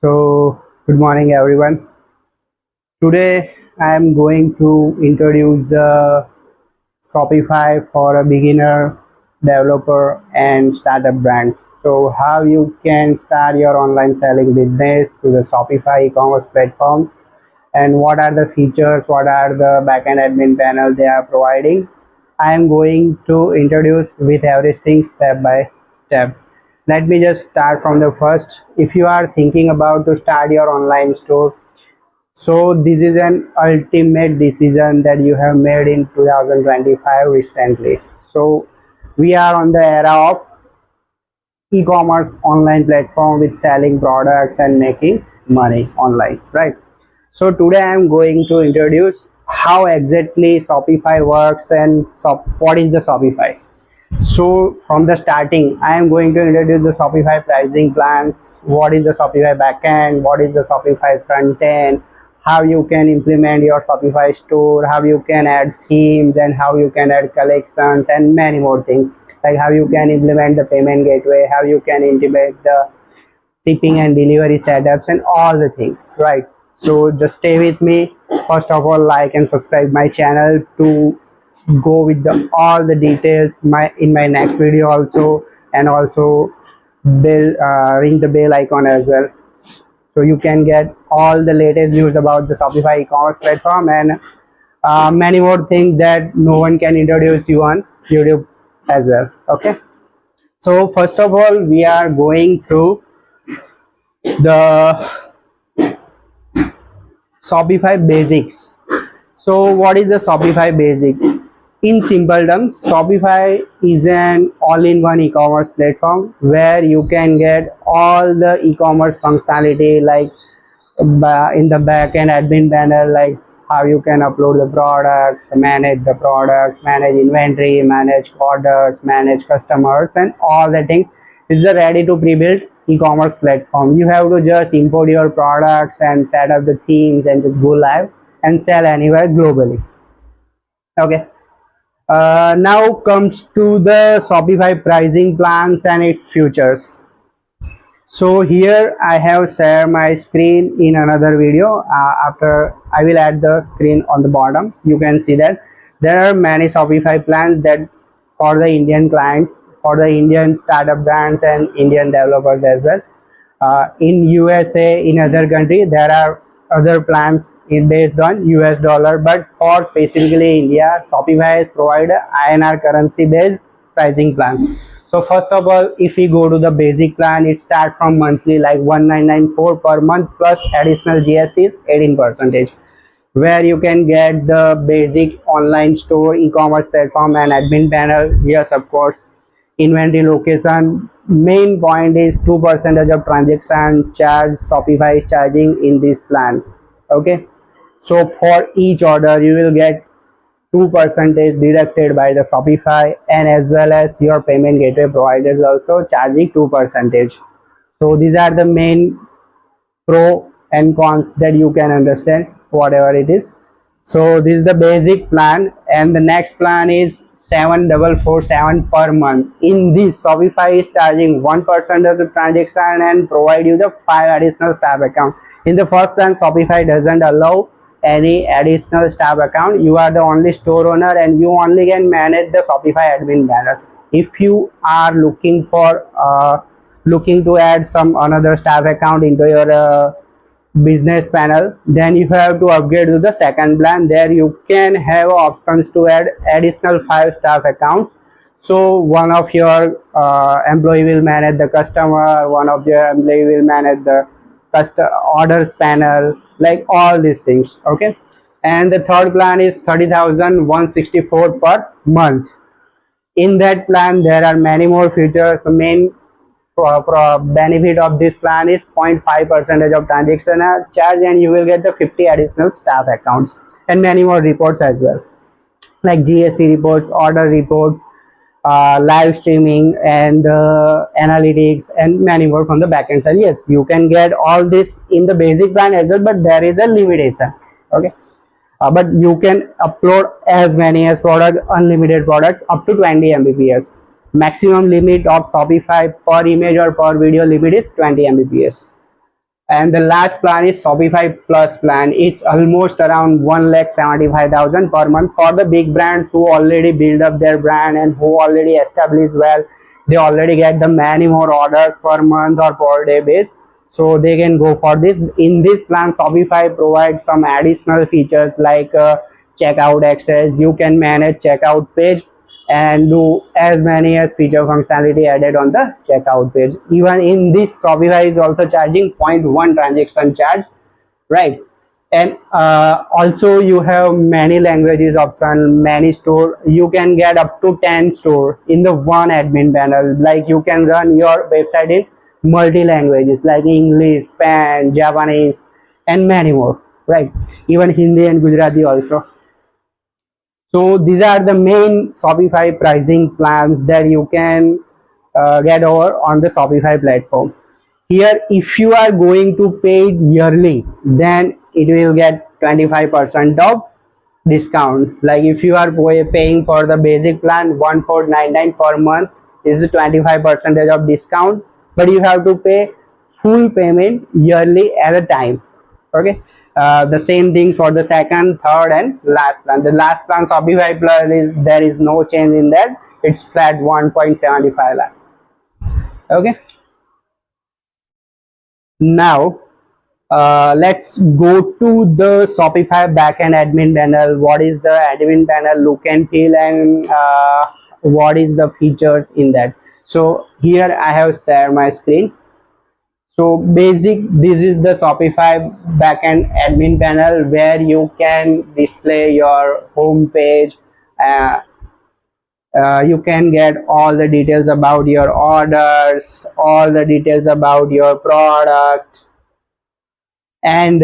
Good morning, everyone. Today, I am going to introduce Shopify for a beginner, developer, and startup brands. So, how you can start your online selling business through the Shopify e-commerce platform, and what are the features, what are the backend admin panel they are providing. I am going to introduce with everything step by step. Let me just start from the first. If you are thinking about to start your online store, so this is an ultimate decision that you have made in 2025 recently. So we are on the era of e-commerce online platform with selling products and making money online, right? So today I am going to introduce how exactly Shopify works and what is the Shopify. So from the starting, I am going to introduce the Shopify pricing plans, what is the Shopify backend, what is the Shopify front end, how you can implement your Shopify store, how you can add themes and how you can add collections and many more things, like how you can implement the payment gateway, how you can integrate the shipping and delivery setups and all the things, right? So just stay with me. First of all, like and subscribe my channel to go with all the details in my next video also, and also ring the bell icon as well, so you can get all the latest news about the Shopify e-commerce platform and many more things that no one can introduce you on YouTube as well. Okay, so first of all, we are going through the Shopify basics. So what is the Shopify basic? In simple terms, Shopify is an all-in-one e-commerce platform where you can get all the e-commerce functionality, like in the back-end admin panel, like how you can upload the products, manage inventory, manage orders, manage customers, and all the things. It's a ready to pre-built e-commerce platform. You have to just import your products and set up the themes and just go live and sell anywhere globally. Okay. Now comes to the Shopify pricing plans and its features. So here I have shared my screen in another video. After I will add the screen on the bottom, you can see that there are many Shopify plans that for the Indian clients, for the Indian startup brands and Indian developers as well. In USA, in other country, there are other plans based on US dollar, but for specifically India, Shopify has provided INR currency based pricing plans. So first of all, if we go to the basic plan, it starts from monthly like 1994 per month plus additional GST is 18%, where you can get the basic online store, e-commerce platform and admin panel. Yes, of course, inventory location. Main point is 2% of transaction charge Shopify is charging in this plan. Okay, so for each order you will get 2% deducted by the Shopify, and as well as your payment gateway providers also charging 2%. So these are the main pro and cons that you can understand whatever it is. So this is the basic plan, and the next plan is 7447 per month. In this, Shopify is charging 1% of the transaction and provide you the 5 additional staff account. In the first plan, Shopify doesn't allow any additional staff account. You are the only store owner and you only can manage the Shopify admin banner. If you are looking to add some another staff account into your business panel, then you have to upgrade to the second plan. There you can have options to add additional 5 staff accounts. So one of your employee will manage the customer, one of your employee will manage the orders panel, like all these things. Okay, and the third plan is 30,164 per month. In that plan there are many more features. The main benefit of this plan is 0.5% of transaction charge, and you will get the 50 additional staff accounts and many more reports as well, like GST reports, order reports, live streaming and analytics and many more from the backend side. Yes, you can get all this in the basic plan as well, but there is a limitation. Okay, but you can upload as many as unlimited products up to 20 Mbps. Maximum limit of Shopify per image or per video limit is 20 Mbps. And the last plan is Shopify Plus plan. It's almost around 1,75,000 per month for the big brands who already build up their brand and who already established well. They already get the many more orders per month or per day base, so they can go for this. In this plan, Shopify provides some additional features like checkout access. You can manage checkout page and do as many as feature functionality added on the checkout page. Even in this, Shopify is also charging 0.1 transaction charge, right? And also you have many languages option, many store. You can get up to 10 store in the one admin panel. Like you can run your website in multi languages like English, Spanish, Japanese, and many more, right? Even Hindi and Gujarati also. So these are the main Shopify pricing plans that you can get over on the Shopify platform. Here, if you are going to pay yearly, then it will get 25% of discount. Like if you are paying for the basic plan 1499 per month, is 25% of discount, but you have to pay full payment yearly at a time. Okay. The same thing for the second, third, and last plan. The last plan, Shopify Plus, there is no change in that. It's flat 1.75 lakhs. Okay. Now let's go to the Shopify backend admin panel. What is the admin panel look and feel, and what is the features in that? So here I have shared my screen. So this is the Shopify backend admin panel where you can display your home page. You can get all the details about your orders, all the details about your product, and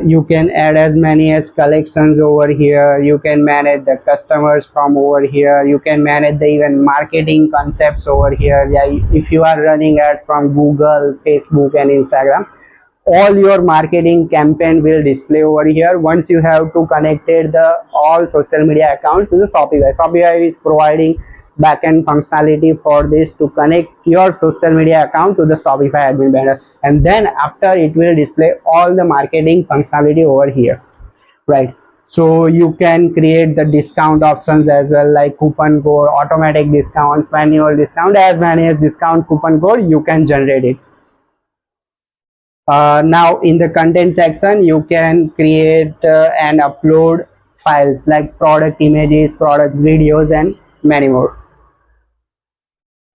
you can add as many as collections over here. You can manage the customers from over here. You can manage the even marketing concepts over here. Yeah, if you are running ads from Google, Facebook, and Instagram, all your marketing campaign will display over here. Once you have to connected the all social media accounts to the Shopify. Shopify is providing backend functionality for this to connect your social media account to the Shopify admin panel, and then after it will display all the marketing functionality over here, right? So you can create the discount options as well, like coupon code, automatic discounts, manual discount, as many as discount coupon code you can generate it. Now in the content section, you can create and upload files like product images, product videos, and many more.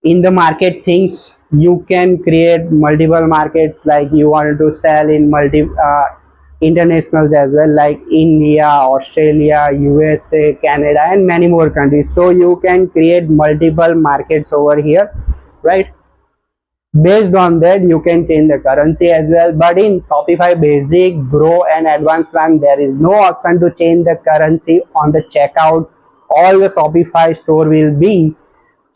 In the market things, you can create multiple markets, like you want to sell in internationals as well, like India, Australia, USA, Canada, and many more countries. So you can create multiple markets over here, right? Based on that, you can change the currency as well. But in Shopify Basic, Grow, and Advanced plan, there is no option to change the currency on the checkout. All the Shopify store will be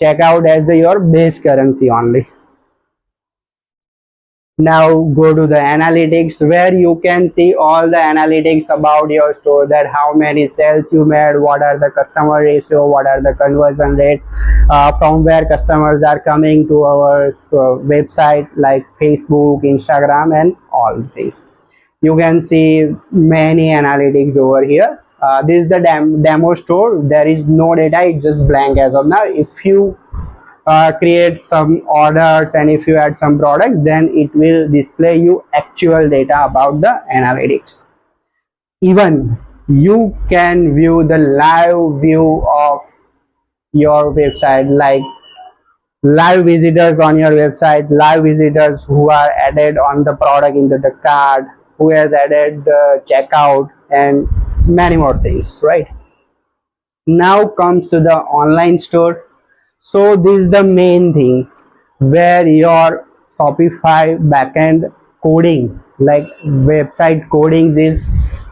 checkout as your base currency only. Now go to the analytics, where you can see all the analytics about your store, that how many sales you made, what are the customer ratio, what are the conversion rate, from where customers are coming to our website, like Facebook, Instagram, and all things. You can see many analytics over here. This is the demo store. There is no data, it's just blank as of now. If you create some orders and if you add some products, then it will display you actual data about the analytics. Even you can view the live view of your website, like live visitors on your website, live visitors who are added on the product into the cart, who has added the checkout, and many more things, right? Now comes to the online store. So these are the main things where your Shopify backend coding, like website codings, is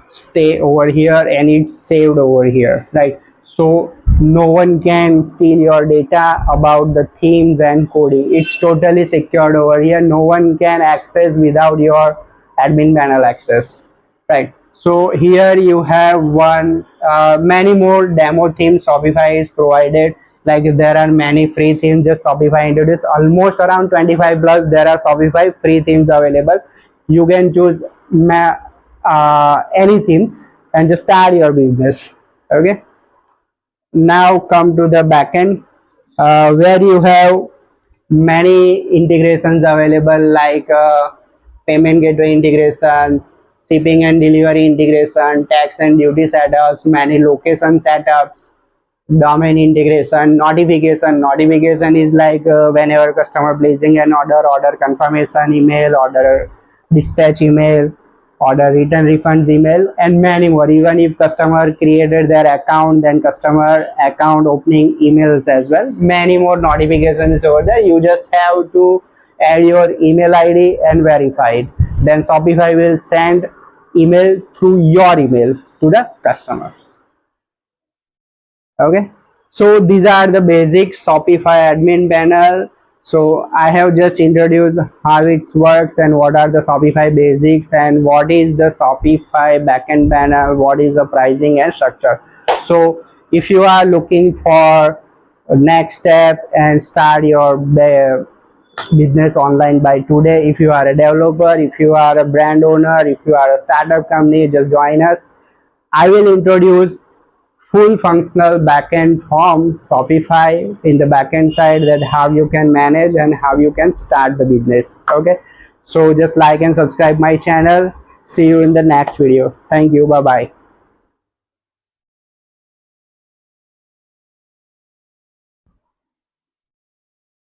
stay over here and it's saved over here, right? So no one can steal your data about the themes and coding. It's totally secured over here. No one can access without your admin panel access, right? So here you have many more demo themes Shopify is provided. Like there are many free themes just Shopify introduced, almost around 25 plus there are Shopify free themes available. You can choose any themes and just start your business. Okay, now come to the backend, where you have many integrations available, like payment gateway integrations, shipping and delivery integration, tax and duty setups, many location setups, domain integration, notification is like whenever customer placing an order confirmation email, order dispatch email, order return refunds email, and many more. Even if customer created their account, then customer account opening emails as well, many more notifications over there. You just have to add your email ID and verify it, then Shopify will send email through your email to the customer. Okay, so these are the basic Shopify admin panel. So I have just introduced how it works and what are the Shopify basics and what is the Shopify backend panel, what is the pricing and structure. So if you are looking for a next step and start your business online by today, if you are a developer, if you are a brand owner, if you are a startup company, just join us. I will introduce full functional backend from Shopify in the backend side, that how you can manage and how you can start the business. Okay, so just like and subscribe my channel. See you in the next video. Thank you. Bye bye.